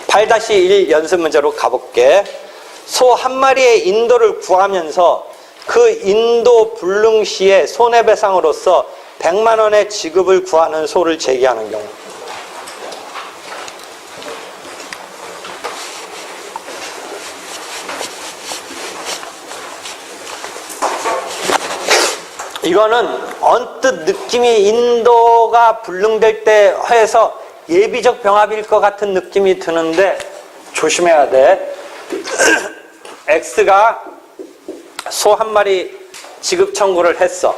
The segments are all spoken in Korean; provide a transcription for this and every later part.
(8-1) 연습 문제로 가볼게. 소 한 마리의 인도를 구하면서 그 인도 불능 시에 손해배상으로서 100만 원의 지급을 구하는 소를 제기하는 경우. 이거는 언뜻 느낌이 인도가 불능될 때 해서 예비적 병합일 것 같은 느낌이 드는데 조심해야 돼. X가 소 한 마리 지급 청구를 했어.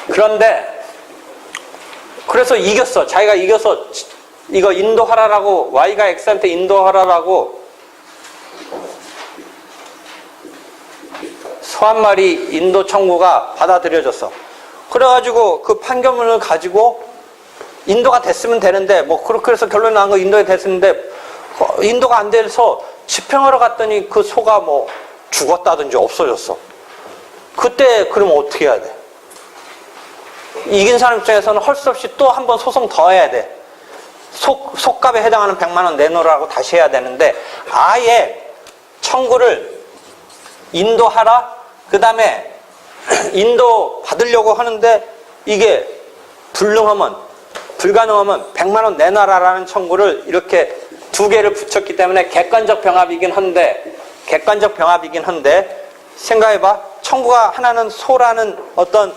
그런데 그래서 이겼어. 자기가 이겨서 이거 인도하라라고, Y가 X한테 인도하라라고 소 한 마리 인도 청구가 받아들여졌어. 그래가지고 그 판결문을 가지고 인도가 됐으면 되는데, 뭐 그렇게 해서 결론이 나온 거 인도에 됐는데 인도가 안 돼서 집행하러 갔더니 그 소가 뭐 죽었다든지 없어졌어. 그때 그러면 어떻게 해야 돼? 이긴 사람 입장에서는 할 수 없이 또 한 번 소송 더 해야 돼. 속값에 해당하는 100만 원 내놓으라고 다시 해야 되는데, 아예 청구를 인도하라, 그 다음에 인도 받으려고 하는데 이게 불가능하면 100만 원 내놔라라는 청구를 이렇게 두 개를 붙였기 때문에 객관적 병합이긴 한데 생각해봐. 청구가 하나는 소라는 어떤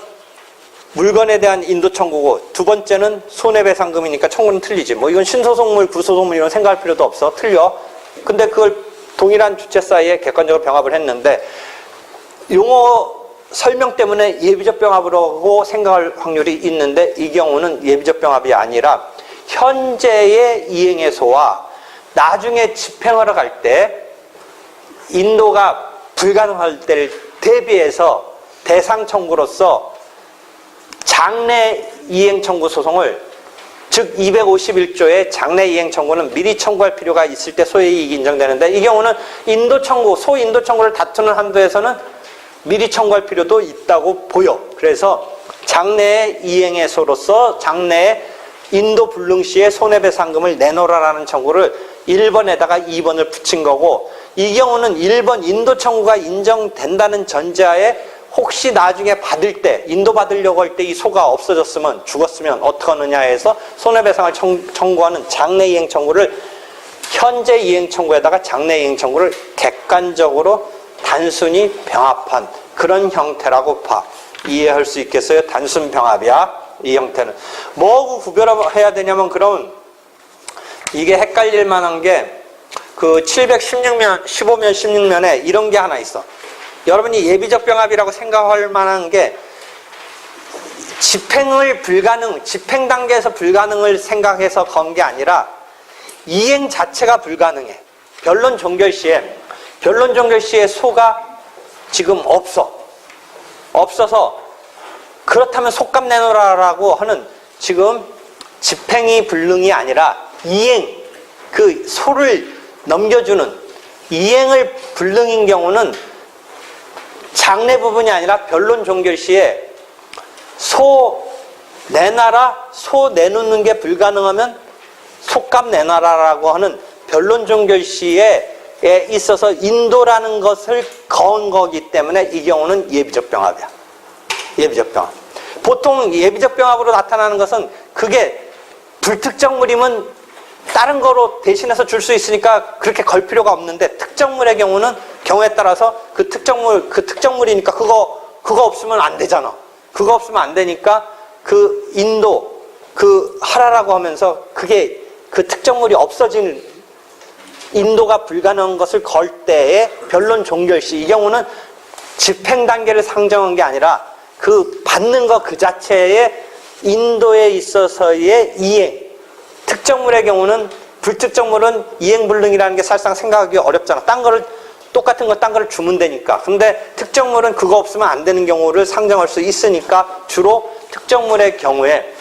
물건에 대한 인도 청구고, 두 번째는 손해배상금이니까 청구는 틀리지. 뭐 이건 신소송물, 구소송물 이런 생각할 필요도 없어. 틀려. 근데 그걸 동일한 주체 사이에 객관적으로 병합을 했는데, 용어 설명 때문에 예비적 병합으로 생각할 확률이 있는데, 이 경우는 예비적 병합이 아니라 현재의 이행의 소와 나중에 집행하러 갈 때 인도가 불가능할 때를 대비해서 대상 청구로서 장래 이행 청구 소송을, 즉 251조의 장래 이행 청구는 미리 청구할 필요가 있을 때 소의 이익이 인정되는데, 이 경우는 인도 청구, 소 인도 청구를 다투는 한도에서는 미리 청구할 필요도 있다고 보여. 그래서 장래 이행의 소로서 장래 인도 불능 시에 손해배상금을 내놓으라라는 청구를 1번에다가 2번을 붙인 거고, 이 경우는 1번 인도 청구가 인정된다는 전제하에 혹시 나중에 받을 때, 인도 받으려고 할 때 이 소가 없어졌으면, 죽었으면 어떻게 하느냐 해서 손해배상을 청구하는 장래 이행 청구를 현재 이행 청구에다가 장래 이행 청구를 객관적으로 단순히 병합한 그런 형태라고 봐. 이해할 수 있겠어요? 단순 병합이야, 이 형태는. 뭐하고 구별해야 되냐면, 그럼 이게 헷갈릴 만한 게 그 715면 16면에 이런 게 하나 있어. 여러분이 예비적 병합이라고 생각할 만한 게, 집행 단계에서 불가능을 생각해서 건 게 아니라 이행 자체가 불가능해. 변론 종결 시에 소가 지금 없어서 그렇다면 속값 내놓으라고 하는, 지금 집행이 불능이 아니라 이행, 그 소를 넘겨주는 이행을 불능인 경우는 장래 부분이 아니라 변론 종결 시에 소 내놔라, 소 내놓는 게 불가능하면 속값 내놔라라고 하는 변론 종결 시에 있어서 인도라는 것을 거은 거기 때문에 이 경우는 예비적 병합이야. 예비적 병합. 보통 예비적 병합으로 나타나는 것은, 그게 불특정물이면 다른 거로 대신해서 줄 수 있으니까 그렇게 걸 필요가 없는데, 특정물의 경우는 경우에 따라서 그 특정물이니까 그거 없으면 안 되잖아. 그거 없으면 안 되니까 그 인도, 그 하라라고 하면서 그게 그 특정물이 없어지는, 인도가 불가능한 것을 걸 때의 변론 종결 시, 이 경우는 집행 단계를 상정한 게 아니라 그 받는 것 그 자체의 인도에 있어서의 이행. 특정물의 경우는, 불특정물은 이행불능이라는 게 사실상 생각하기 어렵잖아. 똑같은 거 딴 거를 주면 되니까. 근데 특정물은 그거 없으면 안 되는 경우를 상정할 수 있으니까 주로 특정물의 경우에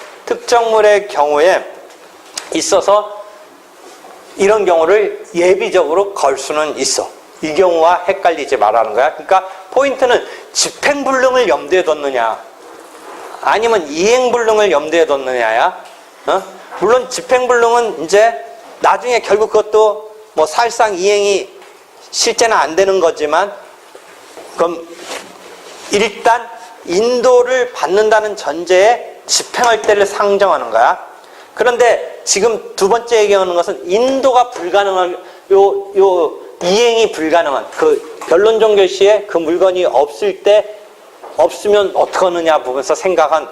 있어서 이런 경우를 예비적으로 걸 수는 있어. 이 경우와 헷갈리지 말라는 거야. 그러니까 포인트는 집행불능을 염두에 뒀느냐 아니면 이행불능을 염두에 뒀느냐야. 물론 집행불능은 이제 나중에 결국 그것도 뭐 사실상 이행이 실제는 안 되는 거지만 그럼 일단 인도를 받는다는 전제에 집행할 때를 상정하는 거야. 그런데 지금 두 번째 얘기하는 것은 인도가 불가능한 요 이행이 불가능한 그 변론종 결시에 그 물건이 없을 때 없으면 어떡하느냐 보면서 생각한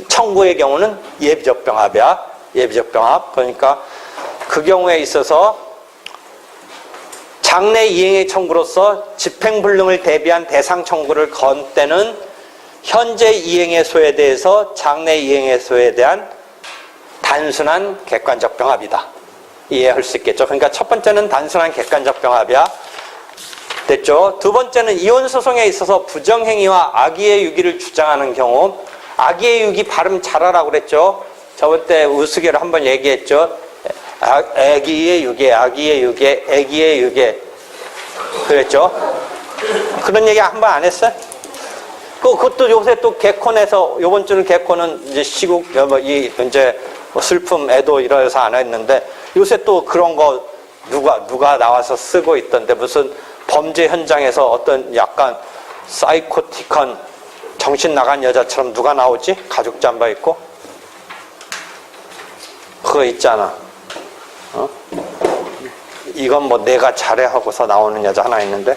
청구의 경우는 예비적 병합이야. 예비적 병합. 그러니까 그 경우에 있어서 장래 이행의 청구로서 집행불능을 대비한 대상 청구를 건 때는 현재 이행의 소에 대해서 장래 이행의 소에 대한 단순한 객관적 병합이다. 이해할 수 있겠죠. 그러니까 첫 번째는 단순한 객관적 병합이야. 됐죠. 두 번째는 이혼소송에 있어서 부정행위와 악의의 유기를 주장하는 경우, 악의의 유기 발음 잘하라고 그랬죠. 저번 때 우스개로 한번 얘기했죠. 악의의 유기, 악의의 유기, 애기의 유기. 그랬죠. 그런 얘기 한 번 안 했어요? 그것도 요새 또 개콘에서, 요번 주는 개콘은 이제 시국, 이제 슬픔, 애도 이러해서 안 했는데, 요새 또 그런 거 누가 나와서 쓰고 있던데, 무슨 범죄 현장에서 어떤 약간 사이코틱한 정신 나간 여자처럼 누가 나오지? 가죽 잠바 입고? 그거 있잖아. 이건 뭐 내가 잘해 하고서 나오는 여자 하나 있는데,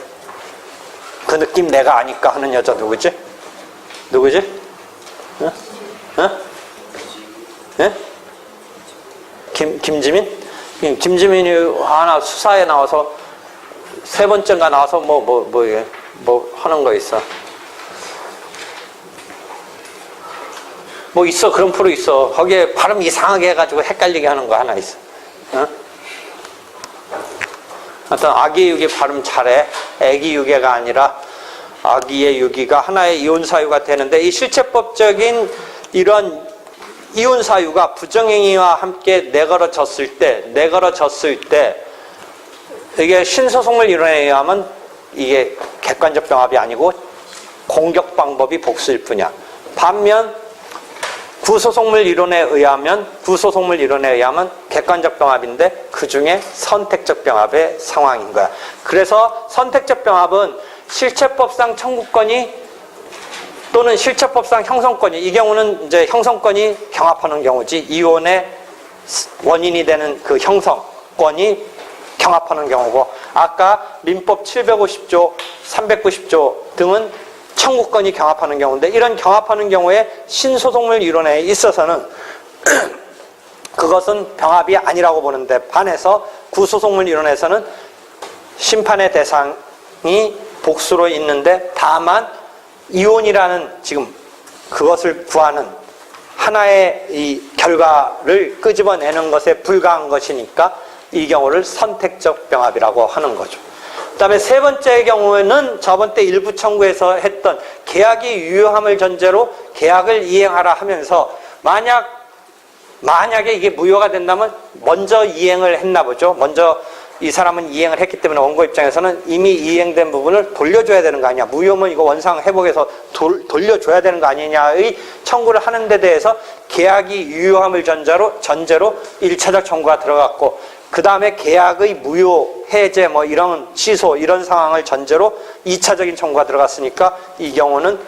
그 느낌 내가 아니까 하는 여자 누구지? 누구지? 응? 응? 예? 김지민? 김지민이 하나 수사에 나와서 세 번째인가 나와서 뭐 하는 거 있어. 뭐 있어. 그런 프로 있어. 거기에 발음 이상하게 해가지고 헷갈리게 하는 거 하나 있어. 어? 하여튼 아기의 유기 발음 잘해. 애기 유기가 아니라 아기의 유기가 하나의 이혼 사유가 되는데, 이 실체법적인 이런 이혼 사유가 부정행위와 함께 내걸어졌을 때 이게 신소송을 이론에 의하면 이게 객관적 병합이 아니고 공격 방법이 복수일 뿐이야. 반면 구소송물 이론에 의하면 객관적 병합인데 그 중에 선택적 병합의 상황인 거야. 그래서 선택적 병합은 실체법상 청구권이 또는 실체법상 형성권이, 이 경우는 이제 형성권이 경합하는 경우지, 이혼의 원인이 되는 그 형성권이 경합하는 경우고, 아까 민법 750조, 390조 등은 청구권이 경합하는 경우인데, 이런 경합하는 경우에 신소송물 이론에 있어서는 그것은 병합이 아니라고 보는데, 반해서 구소송물 이론에서는 심판의 대상이 복수로 있는데, 다만 이혼이라는 지금 그것을 구하는 하나의 이 결과를 끄집어내는 것에 불과한 것이니까 이 경우를 선택적 병합이라고 하는 거죠. 그 다음에 세 번째 경우에는 저번 때 일부 청구에서 했던 계약이 유효함을 전제로 계약을 이행하라 하면서 만약에 이게 무효가 된다면 먼저 이행을 했나 보죠. 먼저 이 사람은 이행을 했기 때문에 원고 입장에서는 이미 이행된 부분을 돌려줘야 되는 거 아니냐. 무효면 이거 원상 회복해서 돌려줘야 되는 거 아니냐의 청구를 하는 데 대해서 계약이 유효함을 전제로 1차적 청구가 들어갔고, 그 다음에 계약의 무효, 해제, 뭐 이런 취소, 이런 상황을 전제로 2차적인 청구가 들어갔으니까 이 경우는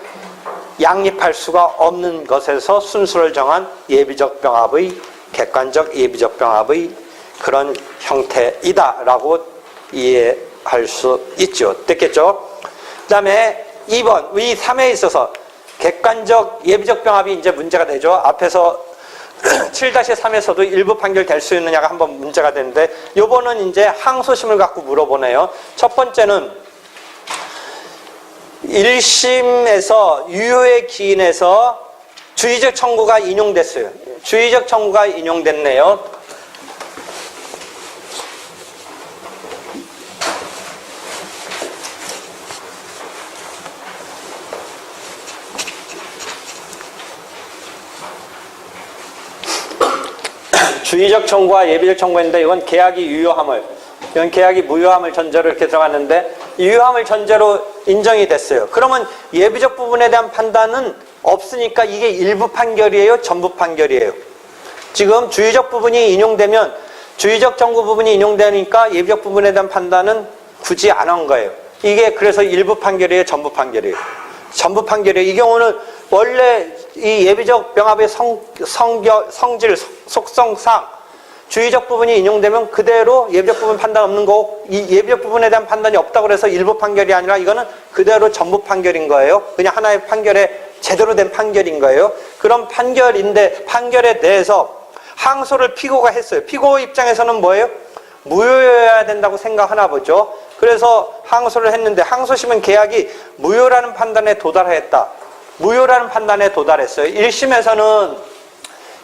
양립할 수가 없는 것에서 순수를 정한 예비적 병합의, 객관적 예비적 병합의 그런 형태이다라고 이해할 수 있죠. 됐겠죠? 그 다음에 2번, 위 3에 있어서 객관적 예비적 병합이 이제 문제가 되죠. 앞에서 7-3에서도 일부 판결될 수 있느냐가 한번 문제가 되는데, 요번은 이제 항소심을 갖고 물어보네요. 첫 번째는 1심에서 유효의 기인에서 주의적 청구가 인용됐어요. 주의적 청구가 인용됐네요. 주의적 청구와 예비적 청구인데, 이건 계약이 유효함을, 이건 계약이 무효함을 전제로 이렇게 들어갔는데 유효함을 전제로 인정이 됐어요. 그러면 예비적 부분에 대한 판단은 없으니까 이게 일부 판결이에요? 전부 판결이에요? 지금 주의적 부분이 인용되면 주의적 청구 부분이 인용되니까 예비적 부분에 대한 판단은 굳이 안 한 거예요. 이게 그래서 일부 판결이에요? 전부 판결이에요? 전부 판결이에요. 이 경우는 원래 이 예비적 병합의 성질, 속성상 주의적 부분이 인용되면 그대로 예비적 부분 판단 없는 거고 이 예비적 부분에 대한 판단이 없다고 해서 일부 판결이 아니라 이거는 그대로 전부 판결인 거예요. 그냥 하나의 판결에 제대로 된 판결인 거예요. 그런 판결인데 판결에 대해서 항소를 피고가 했어요. 피고 입장에서는 뭐예요? 무효여야 된다고 생각하나 보죠. 그래서 항소를 했는데 항소심은 계약이 무효라는 판단에 도달했다. 무효라는 판단에 도달했어요. 1심에서는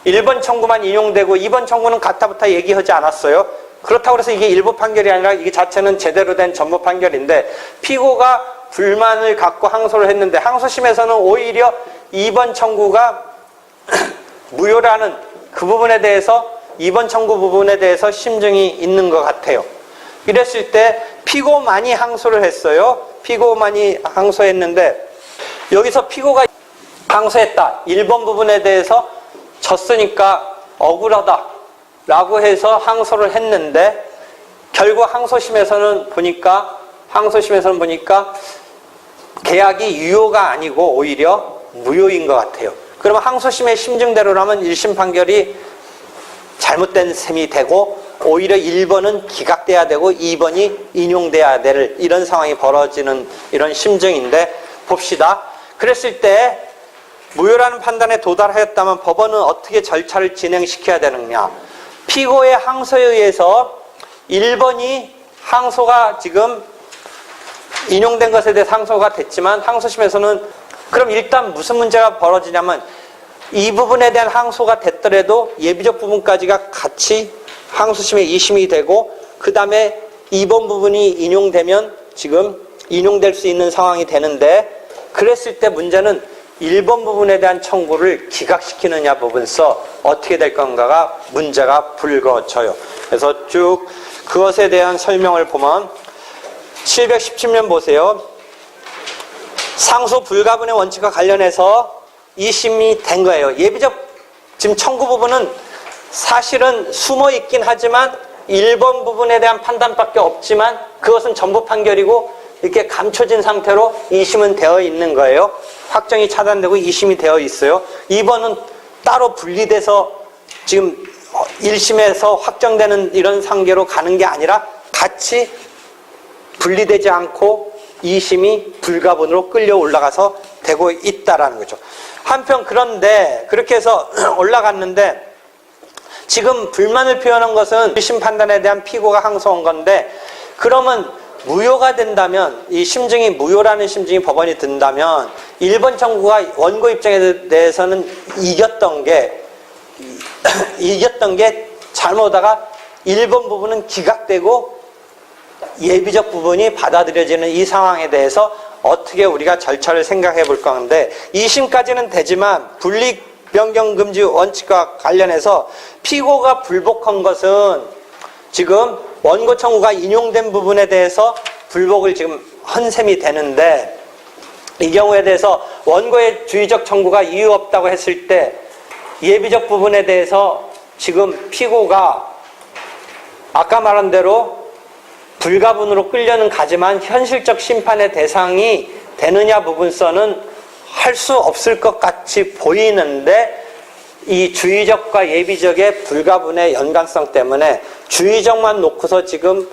1번 청구만 인용되고 2번 청구는 가타부타 얘기하지 않았어요. 그렇다고 해서 이게 일부 판결이 아니라 이게 자체는 제대로 된 전부 판결인데 피고가 불만을 갖고 항소를 했는데 항소심에서는 오히려 2번 청구가 무효라는 그 부분에 대해서 2번 청구 부분에 대해서 심증이 있는 것 같아요. 이랬을 때 피고만이 항소를 했어요. 피고만이 항소했는데 여기서 피고가 항소했다. 1번 부분에 대해서 졌으니까 억울하다 라고 해서 항소를 했는데 결국 항소심에서는 보니까 계약이 유효가 아니고 오히려 무효인 것 같아요. 그러면 항소심의 심증대로라면 1심 판결이 잘못된 셈이 되고 오히려 1번은 기각돼야 되고 2번이 인용돼야 될 이런 상황이 벌어지는 이런 심증인데 봅시다. 그랬을 때 무효라는 판단에 도달하였다면 법원은 어떻게 절차를 진행시켜야 되느냐. 피고의 항소에 의해서 1번이 항소가 지금 인용된 것에 대해 항소가 됐지만 항소심에서는 그럼 일단 무슨 문제가 벌어지냐면 이 부분에 대한 항소가 됐더라도 예비적 부분까지가 같이 항소심에 이심이 되고 그 다음에 2번 부분이 인용되면 지금 인용될 수 있는 상황이 되는데 그랬을 때 문제는 1번 부분에 대한 청구를 기각시키느냐 부분서 어떻게 될 건가가 문제가 불거져요. 그래서 쭉 그것에 대한 설명을 보면 717면 보세요. 상소 불가분의 원칙과 관련해서 이심이 된 거예요. 예비적 지금 청구 부분은 사실은 숨어 있긴 하지만 1번 부분에 대한 판단밖에 없지만 그것은 전부 판결이고 이렇게 감춰진 상태로 2심은 되어 있는 거예요. 확정이 차단되고 2심이 되어 있어요. 2번은 따로 분리돼서 지금 1심에서 확정되는 이런 상계로 가는 게 아니라 같이 분리되지 않고 2심이 불가분으로 끌려 올라가서 되고 있다라는 거죠. 한편 그런데 그렇게 해서 올라갔는데 지금 불만을 표현한 것은 1심 판단에 대한 피고가 항소한 건데 그러면 무효가 된다면 이 심증이 무효라는 심증이 법원이 든다면 1번 청구가 원고 입장에 대해서는 이겼던 게 잘못하다가 1번 부분은 기각되고 예비적 부분이 받아들여지는 이 상황에 대해서 어떻게 우리가 절차를 생각해 볼 건데 2심까지는 되지만 분리 변경 금지 원칙과 관련해서 피고가 불복한 것은 지금 원고 청구가 인용된 부분에 대해서 불복을 지금 한 셈이 되는데 이 경우에 대해서 원고의 주의적 청구가 이유 없다고 했을 때 예비적 부분에 대해서 지금 피고가 아까 말한 대로 불가분으로 끌려는 가지만 현실적 심판의 대상이 되느냐 부분서는 할 수 없을 것 같이 보이는데 이 주의적과 예비적의 불가분의 연관성 때문에 주의적만 놓고서 지금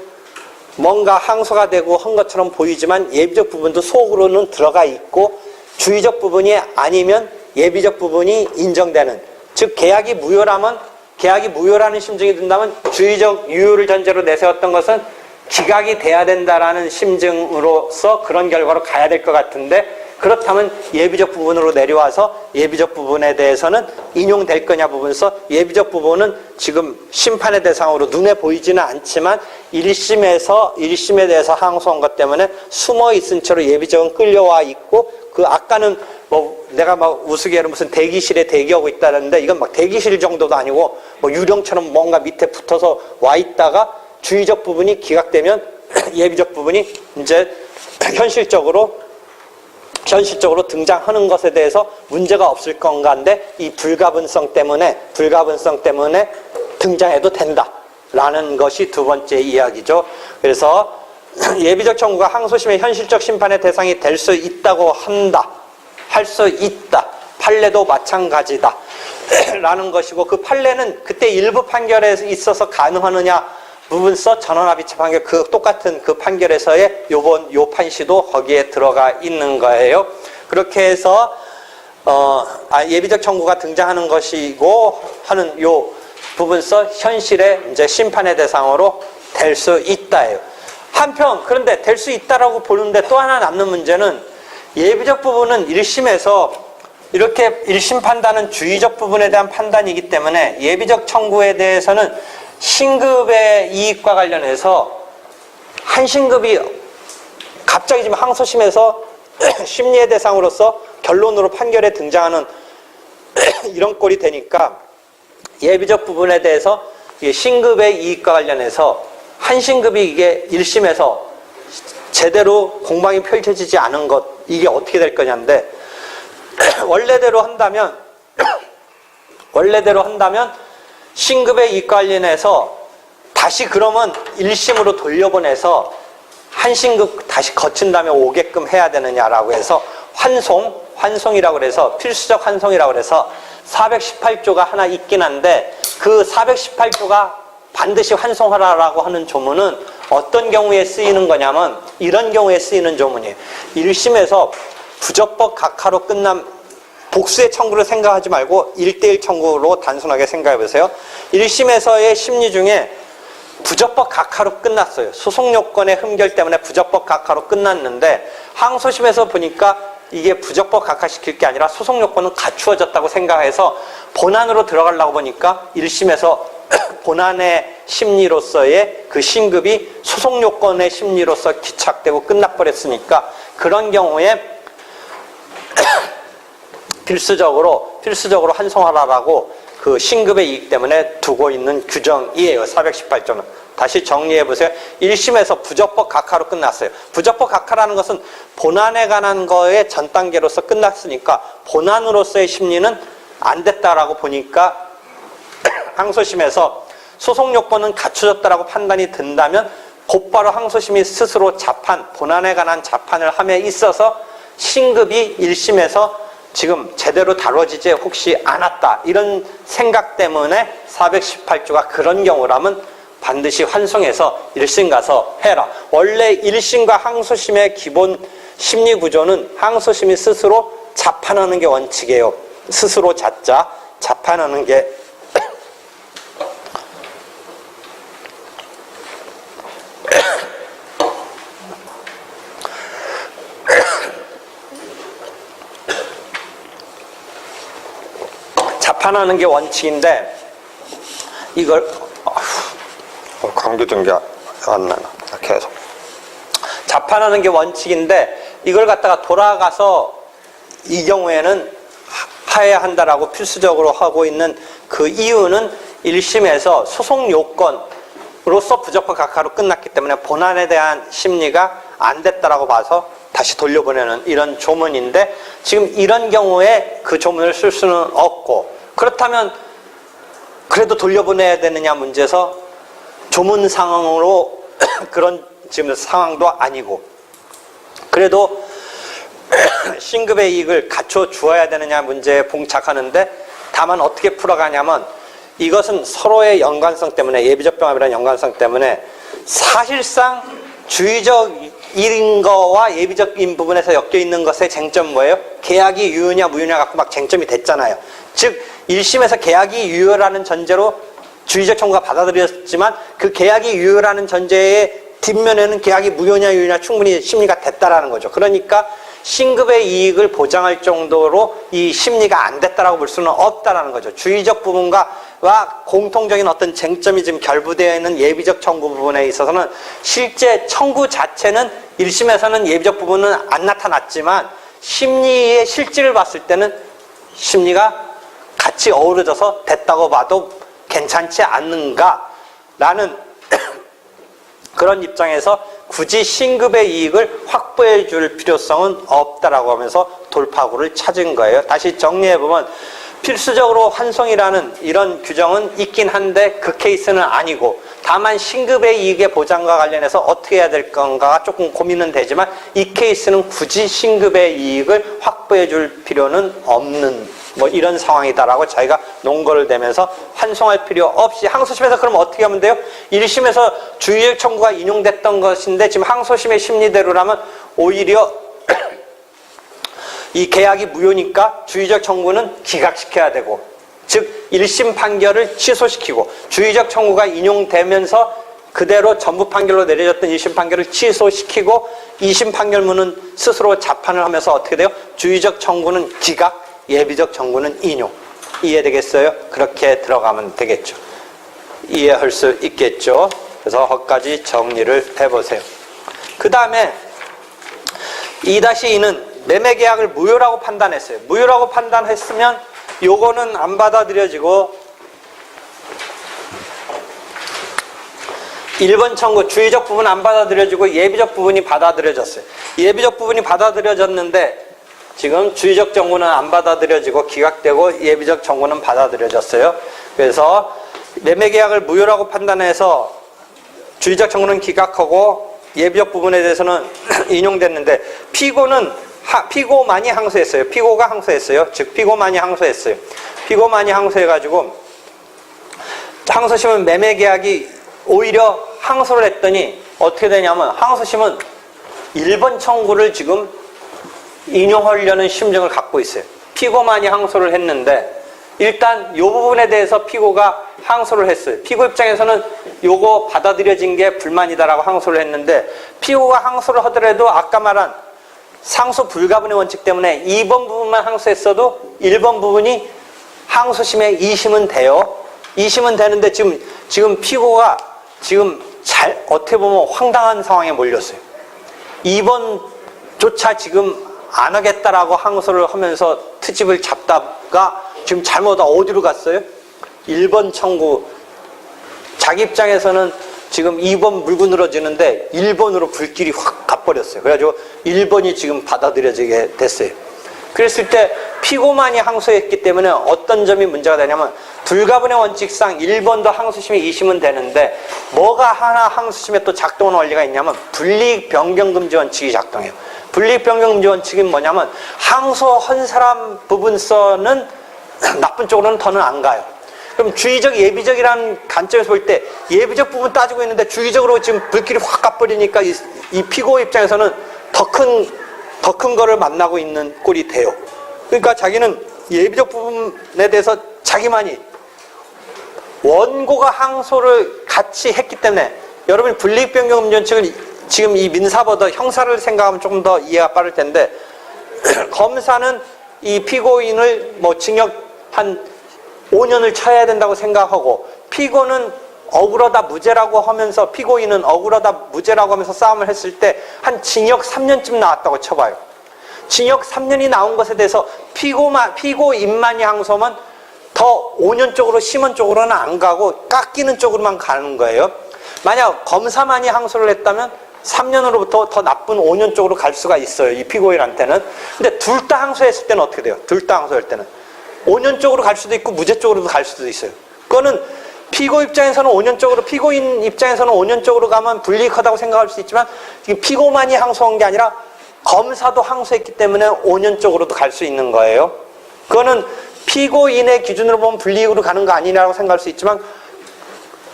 뭔가 항소가 되고 한 것처럼 보이지만 예비적 부분도 속으로는 들어가 있고 주의적 부분이 아니면 예비적 부분이 인정되는 즉 계약이 무효라는 심증이 든다면 주의적 유효를 전제로 내세웠던 것은 기각이 돼야 된다라는 심증으로서 그런 결과로 가야 될 것 같은데 그렇다면 예비적 부분으로 내려와서 예비적 부분에 대해서는 인용될 거냐 부분서 예비적 부분은 지금 심판의 대상으로 눈에 보이지는 않지만 1심에 대해서 항소한 것 때문에 숨어 있은 채로 예비적은 끌려와 있고 그 아까는 뭐 내가 막 우스개로 무슨 대기실에 대기하고 있다는데 이건 막 대기실 정도도 아니고 뭐 유령처럼 뭔가 밑에 붙어서 와 있다가 주의적 부분이 기각되면 예비적 부분이 이제 현실적으로 등장하는 것에 대해서 문제가 없을 건가인데 이 불가분성 때문에 등장해도 된다라는 것이 두 번째 이야기죠. 그래서 예비적 청구가 항소심의 현실적 심판의 대상이 될 수 있다고 할 수 있다. 판례도 마찬가지다. 라는 것이고, 그 판례는 그때 일부 판결에 있어서 가능하느냐 부분서 전원합의체 판결, 그 똑같은 그 판결에서의 요 판시도 거기에 들어가 있는 거예요. 그렇게 해서 예비적 청구가 등장하는 것이고 하는 요 부분서 현실의 이제 심판의 대상으로 될 수 있다예요. 한편 그런데 될 수 있다라고 보는데 또 하나 남는 문제는 예비적 부분은 1심에서 이렇게 1심 판단은 주의적 부분에 대한 판단이기 때문에 예비적 청구에 대해서는 신급의 이익과 관련해서 한 신급이 갑자기 지금 항소심에서 심리의 대상으로서 결론으로 판결에 등장하는 이런 꼴이 되니까 예비적 부분에 대해서 신급의 이익과 관련해서 한 신급이 이게 1심에서 제대로 공방이 펼쳐지지 않은 것, 이게 어떻게 될 거냐인데 원래대로 한다면 신급의 이익 관련해서 다시 그러면 1심으로 돌려보내서 한 신급 다시 거친 다음에 오게끔 해야 되느냐라고 해서 환송이라고 그래서 필수적 환송이라고 그래서 418조가 하나 있긴 한데 그 418조가 반드시 환송하라라고 하는 조문은 어떤 경우에 쓰이는 거냐면 이런 경우에 쓰이는 조문이에요. 1심에서 부적법 각하로 끝난 복수의 청구를 생각하지 말고 1대1 청구로 단순하게 생각해 보세요. 1심에서의 심리 중에 부적법 각하로 끝났어요. 소송 요건의 흠결 때문에 부적법 각하로 끝났는데 항소심에서 보니까 이게 부적법 각하시킬 게 아니라 소송 요건은 갖추어졌다고 생각해서 본안으로 들어가려고 보니까 1심에서 본안의 심리로서의 그 신급이 소송 요건의 심리로서 기착되고 끝나버렸으니까 그런 경우에 필수적으로 환송하라라고 그 신급의 이익 때문에 두고 있는 규정이에요. 418조는. 다시 정리해 보세요. 1심에서 부적법 각하로 끝났어요. 부적법 각하라는 것은 본안에 관한 거의 전 단계로서 끝났으니까 본안으로서의 심리는 안 됐다라고 보니까 항소심에서 소송 요건은 갖춰졌다라고 판단이 든다면 곧바로 항소심이 스스로 본안에 관한 자판을 함에 있어서 신급이 1심에서 지금 제대로 다뤄지지 혹시 않았다 이런 생각 때문에 418조가 그런 경우라면 반드시 환송해서 1심 가서 해라. 원래 1심과 항소심의 기본 심리 구조는 항소심이 스스로 자판하는 게 원칙이에요. 스스로 자판하는 게 자판하는 게 원칙인데 이걸 감기든 게 안 나나 계속 자판하는 게 원칙인데 이걸 갖다가 돌아가서 이 경우에는 하해야 한다라고 필수적으로 하고 있는 그 이유는 1심에서 소송 요건으로서 부적법 각하로 끝났기 때문에 본안에 대한 심리가 안 됐다라고 봐서 다시 돌려보내는 이런 조문인데 지금 이런 경우에 그 조문을 쓸 수는 없고 그렇다면 그래도 돌려보내야 되느냐 문제에서 조문 상황으로 그런 지금 상황도 아니고 그래도 신급의 이익을 갖춰 주어야 되느냐 문제에 봉착하는데 다만 어떻게 풀어가냐면 이것은 서로의 연관성 때문에 예비적 병합이라는 연관성 때문에 사실상 주의적인 거와 예비적인 부분에서 엮여있는 것의 쟁점은 뭐예요? 계약이 유효냐 무효냐 갖고 막 쟁점이 됐잖아요. 즉 1심에서 계약이 유효라는 전제로 주의적 청구가 받아들여졌지만 그 계약이 유효라는 전제의 뒷면에는 계약이 무효냐 유효냐 충분히 심리가 됐다라는 거죠. 그러니까 신급의 이익을 보장할 정도로 이 심리가 안 됐다라고 볼 수는 없다라는 거죠. 주의적 부분과 공통적인 어떤 쟁점이 지금 결부되어 있는 예비적 청구 부분에 있어서는 실제 청구 자체는 1심에서는 예비적 부분은 안 나타났지만 심리의 실질을 봤을 때는 심리가 같이 어우러져서 됐다고 봐도 괜찮지 않는가라는 그런 입장에서 굳이 신급의 이익을 확보해 줄 필요성은 없다라고 하면서 돌파구를 찾은 거예요. 다시 정리해보면 필수적으로 환송이라는 이런 규정은 있긴 한데 그 케이스는 아니고, 다만 신급의 이익의 보장과 관련해서 어떻게 해야 될 건가가 조금 고민은 되지만 이 케이스는 굳이 신급의 이익을 확보해 줄 필요는 없는 뭐 이런 상황이다라고 자기가 논거를 대면서 환송할 필요 없이, 항소심에서 그럼 어떻게 하면 돼요? 1심에서 주의적 청구가 인용됐던 것인데 지금 항소심의 심리대로라면 오히려 이 계약이 무효니까 주의적 청구는 기각시켜야 되고, 즉 1심 판결을 취소시키고 주의적 청구가 인용되면서 그대로 전부 판결로 내려졌던 1심 판결을 취소시키고 2심 판결문은 스스로 자판을 하면서 어떻게 돼요? 주의적 청구는 기각, 예비적 청구는 인용. 이해되겠어요? 그렇게 들어가면 되겠죠. 이해할 수 있겠죠? 그래서 거기까지 정리를 해보세요. 그 다음에 2-2는 매매계약을 무효라고 판단했어요. 무효라고 판단했으면 요거는 안 받아들여지고 1번 청구 주의적 부분 안 받아들여지고 예비적 부분이 받아들여졌어요. 예비적 부분이 받아들여졌는데 지금 주의적 청구는 안 받아들여지고 기각되고 예비적 청구는 받아들여졌어요. 그래서 매매계약을 무효라고 판단해서 주의적 청구는 기각하고 예비적 부분에 대해서는 인용됐는데 피고만이 항소했어요. 피고가 항소했어요. 즉 피고만이 항소했어요. 피고만이 항소해가지고 항소심은 매매계약이 오히려 항소를 했더니 어떻게 되냐면 항소심은 1번 청구를 지금 인용하려는 심정을 갖고 있어요. 피고만이 항소를 했는데 일단 이 부분에 대해서 피고가 항소를 했어요. 피고 입장에서는 요거 받아들여진 게 불만이다라고 항소를 했는데, 피고가 항소를 하더라도 아까 말한 상소 불가분의 원칙 때문에 2번 부분만 항소했어도 1번 부분이 항소심에 2심은 돼요. 2심은 되는데 지금 피고가 지금 어떻게 보면 황당한 상황에 몰렸어요. 2번조차 지금 안 하겠다라고 항소를 하면서 트집을 잡다가 지금 잘못 어디로 갔어요? 1번 청구. 자기 입장에서는 지금 2번 물고 늘어지는데 1번으로 불길이 확 가버렸어요. 그래가지고 1번이 지금 받아들여지게 됐어요. 그랬을 때 피고만이 항소했기 때문에 어떤 점이 문제가 되냐면, 불가분의 원칙상 1번도 항소심에 2심은 되는데 뭐가 하나 항소심에 또 작동하는 원리가 있냐면 불이익 변경금지 원칙이 작동해요. 불이익 변경금지 원칙은 뭐냐면 항소한 사람 부분서는 나쁜 쪽으로는 더는 안 가요. 그럼 주의적, 예비적이라는 관점에서 볼 때 예비적 부분 따지고 있는데 주의적으로 지금 불길이 확 가버리니까 이 피고 입장에서는 더 큰 거를 만나고 있는 꼴이 돼요. 그러니까 자기는 예비적 부분에 대해서 자기만이 원고가 항소를 같이 했기 때문에, 여러분이 불이익 변경 원칙을 지금 이 민사보다 형사를 생각하면 조금 더 이해가 빠를 텐데, 검사는 이 피고인을 뭐 징역 한 5년을 쳐야 된다고 생각하고, 피고는 억울하다 무죄라고 하면서, 피고인은 억울하다 무죄라고 하면서 싸움을 했을 때 한 징역 3년쯤 나왔다고 쳐봐요. 징역 3년이 나온 것에 대해서 피고인만이 항소하면 더 5년 쪽으로, 심원 쪽으로는 안 가고 깎이는 쪽으로만 가는 거예요. 만약 검사만이 항소를 했다면 3년으로부터 더 나쁜 5년 쪽으로 갈 수가 있어요, 이 피고인한테는. 근데 둘 다 항소했을 때는 어떻게 돼요? 둘 다 항소할 때는 5년 쪽으로 갈 수도 있고 무죄 쪽으로도 갈 수도 있어요. 그거는 피고 입장에서는 5년 쪽으로, 피고인 입장에서는 5년 쪽으로 가면 불이익하다고 생각할 수 있지만, 피고만이 항소한 게 아니라 검사도 항소했기 때문에 5년 쪽으로도 갈 수 있는 거예요. 그거는 피고인의 기준으로 보면 불이익으로 가는 거 아니냐고 생각할 수 있지만,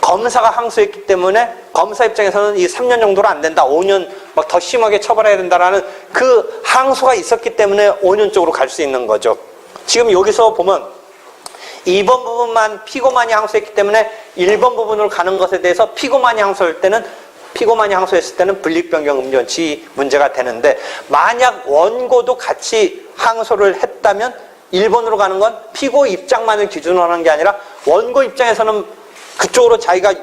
검사가 항소했기 때문에 검사 입장에서는 이 3년 정도로 안 된다, 5년 막 더 심하게 처벌해야 된다라는 그 항소가 있었기 때문에 5년 쪽으로 갈 수 있는 거죠. 지금 여기서 보면 2번 부분만 피고만이 항소했기 때문에 1번 부분으로 가는 것에 대해서 피고만이 항소했을 때는 불이익 변경 금지 원칙이 문제가 되는데, 만약 원고도 같이 항소를 했다면 1번으로 가는 건 피고 입장만을 기준으로 하는 게 아니라 원고 입장에서는 그쪽으로 자기가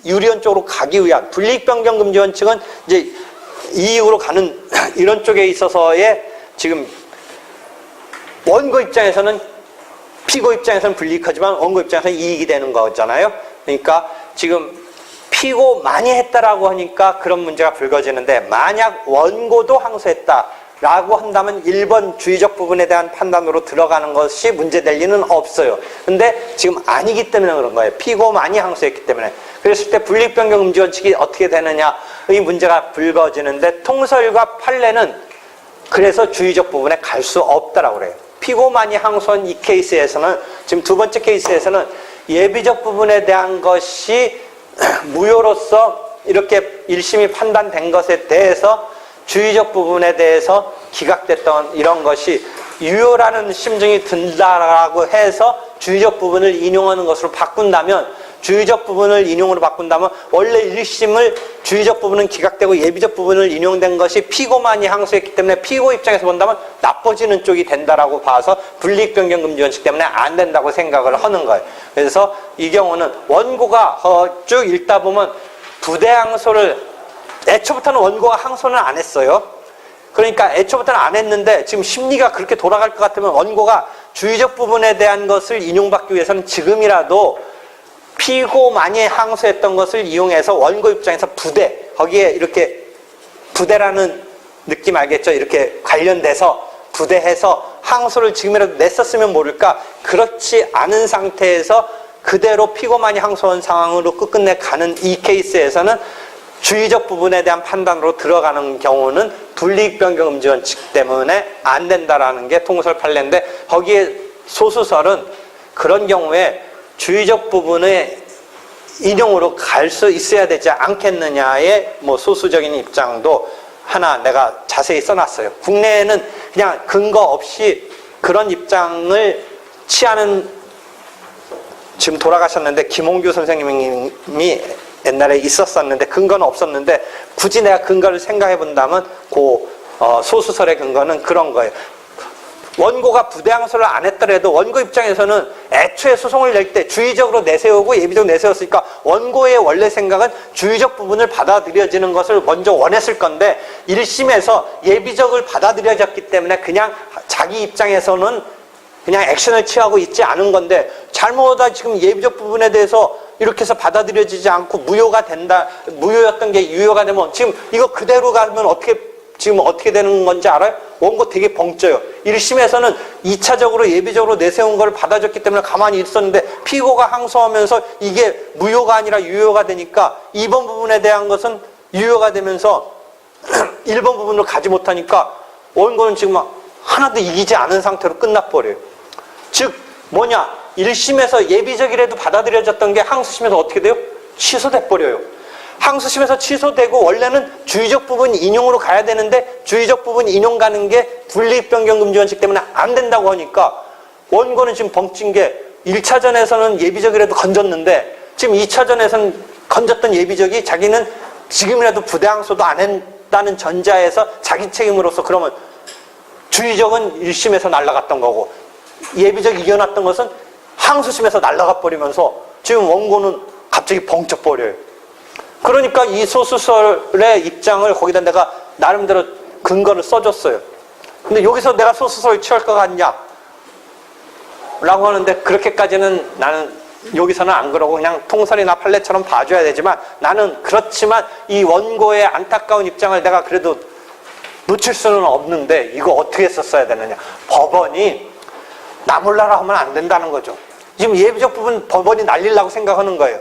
유리한 쪽으로 가기 위한, 불이익 변경 금지 원칙은 이제 이익으로 가는 이런 쪽에 있어서의, 지금 원고 입장에서는, 피고 입장에서는 불이익하지만 원고 입장에서는 이익이 되는 거잖아요. 그러니까 지금 피고 많이 했다라고 하니까 그런 문제가 불거지는데, 만약 원고도 항소했다라고 한다면 1번 주의적 부분에 대한 판단으로 들어가는 것이 문제될 리는 없어요. 근데 지금 아니기 때문에 그런 거예요. 피고 많이 항소했기 때문에. 그랬을 때 분리변경 금지 원칙이 어떻게 되느냐, 이 문제가 불거지는데, 통설과 판례는 그래서 주의적 부분에 갈 수 없다라고 그래요. 피고 많이 항소한 이 케이스에서는, 지금 두 번째 케이스에서는 예비적 부분에 대한 것이 무효로서 이렇게 1심이 판단된 것에 대해서 주의적 부분에 대해서 기각됐던 이런 것이 유효라는 심증이 든다라고 해서 주의적 부분을 인용하는 것으로 바꾼다면, 주의적 부분을 인용으로 바꾼다면 원래 1심을 주의적 부분은 기각되고 예비적 부분을 인용된 것이 피고만이 항소했기 때문에 피고 입장에서 본다면 나빠지는 쪽이 된다라고 봐서 분리변경 금지 원칙 때문에 안 된다고 생각을 하는 거예요. 그래서 이 경우는 원고가 쭉 읽다 보면 부대 항소를, 애초부터는 원고가 항소는 안 했어요. 그러니까 애초부터는 안 했는데 지금 심리가 그렇게 돌아갈 것 같으면 원고가 주의적 부분에 대한 것을 인용받기 위해서는 지금이라도 피고 많이 항소했던 것을 이용해서 원고 입장에서 부대, 거기에 이렇게 부대라는 느낌 알겠죠? 이렇게 관련돼서 부대해서 항소를 지금이라도 냈었으면 모를까, 그렇지 않은 상태에서 그대로 피고 많이 항소한 상황으로 끝끝내 가는 이 케이스에서는 주의적 부분에 대한 판단으로 들어가는 경우는 분리변경 금지 원칙 때문에 안 된다라는 게 통설 판례인데, 거기에 소수설은 그런 경우에 주의적 부분의 인용으로 갈 수 있어야 되지 않겠느냐의 뭐 소수적인 입장도 하나 내가 자세히 써놨어요. 국내에는 그냥 근거 없이 그런 입장을 취하는, 지금 돌아가셨는데 김홍규 선생님이 옛날에 있었었는데 근거는 없었는데, 굳이 내가 근거를 생각해 본다면 그 소수설의 근거는 그런 거예요. 원고가 부대 항소를 안 했더라도 원고 입장에서는 애초에 소송을 낼 때 주의적으로 내세우고 예비적으로 내세웠으니까 원고의 원래 생각은 주의적 부분을 받아들여지는 것을 먼저 원했을 건데, 1심에서 예비적을 받아들여졌기 때문에 그냥 자기 입장에서는 그냥 액션을 취하고 있지 않은 건데, 잘못하다 지금 예비적 부분에 대해서 이렇게 해서 받아들여지지 않고 무효가 된다, 무효였던 게 유효가 되면 지금 이거 그대로 가면 지금 어떻게 되는 건지 알아요? 원고 되게 벙쪄요. 1심에서는 2차적으로 예비적으로 내세운 걸 받아줬기 때문에 가만히 있었는데, 피고가 항소하면서 이게 무효가 아니라 유효가 되니까 2번 부분에 대한 것은 유효가 되면서 1번 부분으로 가지 못하니까 원고는 지금 하나도 이기지 않은 상태로 끝나버려요. 즉 뭐냐, 1심에서 예비적이라도 받아들여졌던 게 항소심에서 어떻게 돼요? 취소돼버려요. 항소심에서 취소되고 원래는 주의적 부분 인용으로 가야 되는데 주의적 부분 인용 가는 게 분리변경 금지 원칙 때문에 안 된다고 하니까 원고는 지금 벙찐 게, 1차전에서는 예비적이라도 건졌는데 지금 2차전에서는 건졌던 예비적이 자기는 지금이라도 부대 항소도 안 했다는 전자에서 자기 책임으로서 그러면 주의적은 1심에서 날아갔던 거고 예비적 이겨놨던 것은 항소심에서 날아가 버리면서 지금 원고는 갑자기 벙쩍 버려요. 그러니까 이 소수설의 입장을 거기다 내가 나름대로 근거를 써줬어요. 근데 여기서 내가 소수설을 취할 것 같냐? 라고 하는데, 그렇게까지는 나는 여기서는 안 그러고 그냥 통설이나 판례처럼 봐줘야 되지만, 나는 그렇지만 이 원고의 안타까운 입장을 내가 그래도 놓칠 수는 없는데 이거 어떻게 썼어야 되느냐. 법원이 나 몰라라 하면 안 된다는 거죠. 지금 예비적 부분 법원이 날리려고 생각하는 거예요.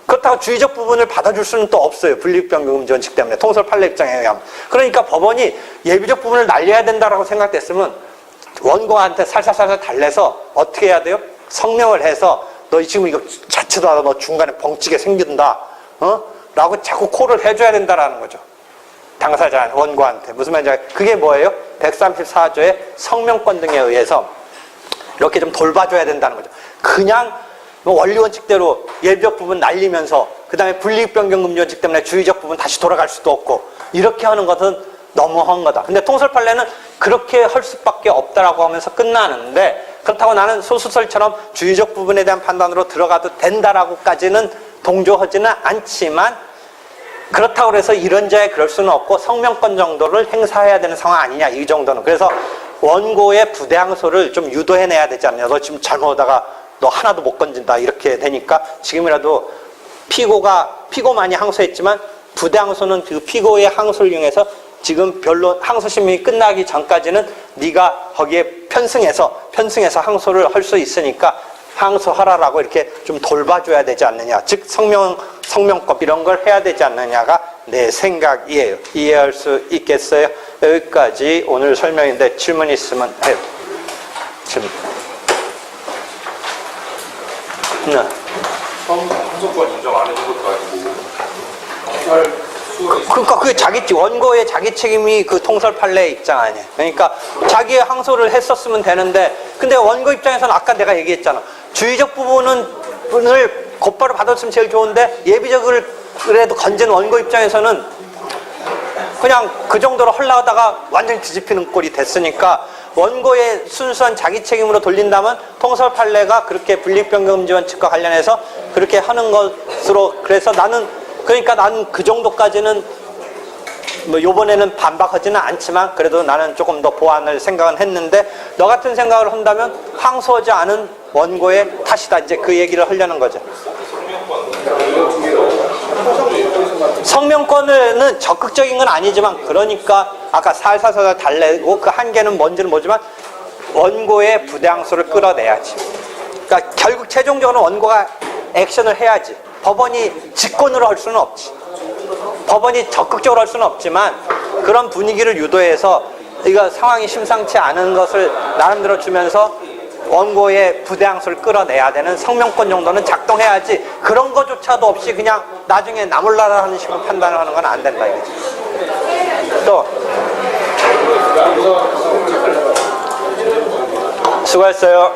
그렇다고 주의적 부분을 받아줄 수는 또 없어요. 분리변경 금지 원칙 때문에, 통설 판례 입장에 의하면. 그러니까 법원이 예비적 부분을 날려야 된다라고 생각됐으면 원고한테 살살살살 달래서 어떻게 해야 돼요? 성명을 해서 너 지금 이거 자체도 하다 너 중간에 벙찌게 생긴다, 라고 자꾸 콜을 해줘야 된다라는 거죠. 당사자 원고한테. 무슨 말인지 알아요? 그게 뭐예요? 134조의 성명권 등에 의해서 이렇게 좀 돌봐줘야 된다는 거죠. 그냥 원리 원칙대로 예비적 부분 날리면서 그 다음에 분리변경 금지 원칙 때문에 주의적 부분 다시 돌아갈 수도 없고 이렇게 하는 것은 너무한 거다. 근데 통설 판례는 그렇게 할 수밖에 없다라고 하면서 끝나는데, 그렇다고 나는 소수설처럼 주의적 부분에 대한 판단으로 들어가도 된다라고까지는 동조하지는 않지만, 그렇다고 해서 이런자에 그럴 수는 없고 성명권 정도를 행사해야 되는 상황 아니냐, 이 정도는. 그래서 원고의 부대 항소를 좀 유도해내야 되지 않냐. 너 지금 잘못하다가 너 하나도 못 건진다 이렇게 되니까 지금이라도 피고만이 항소했지만 부대 항소는 그 피고의 항소를 이용해서 지금 변론 항소심이 끝나기 전까지는 네가 거기에 편승해서 항소를 할 수 있으니까 항소하라라고 이렇게 좀 돌봐줘야 되지 않느냐. 즉 성명법 이런 걸 해야 되지 않느냐가 내 생각이에요. 이해할 수 있겠어요? 여기까지 오늘 설명인데 질문 있으면 해요. 질문. 네. 항소권 인정 안 해준 것도 아니고 통살 수가 있어. 그러니까 그게 원고의 자기 책임이 그 통설 판례의 입장 아니에요. 그러니까 자기의 항소를 했었으면 되는데, 근데 원고 입장에서는 아까 내가 얘기했잖아. 주의적 부분을 곧바로 받았으면 제일 좋은데 예비적을 그래도 건진 원고 입장에서는 그냥 그 정도로 헐라다가 완전히 뒤집히는 꼴이 됐으니까 원고의 순수한 자기 책임으로 돌린다면 통설 판례가 그렇게 분립변경금지원칙과 관련해서 그렇게 하는 것으로, 그래서 나는 그 정도까지는 뭐 요번에는 반박하지는 않지만 그래도 나는 조금 더 보완을 생각은 했는데, 너 같은 생각을 한다면 항소하지 않은 원고의 탓이다, 이제 그 얘기를 하려는 거죠. 성명권은 적극적인 건 아니지만, 그러니까 아까 살살살 달래고 그 한계는 뭔지는 모르지만 원고의 부대 항소를 끌어내야지. 그러니까 결국 최종적으로 원고가 액션을 해야지. 법원이 직권으로 할 수는 없지. 법원이 적극적으로 할 수는 없지만 그런 분위기를 유도해서 이거 상황이 심상치 않은 것을 나름대로 주면서 원고의 부대 항소를 끌어내야 되는 성명권 정도는 작동해야지, 그런 거조차도 없이 그냥 나중에 나몰라라 하는 식으로 판단을 하는 건 안 된다 이거지. 또 수고했어요.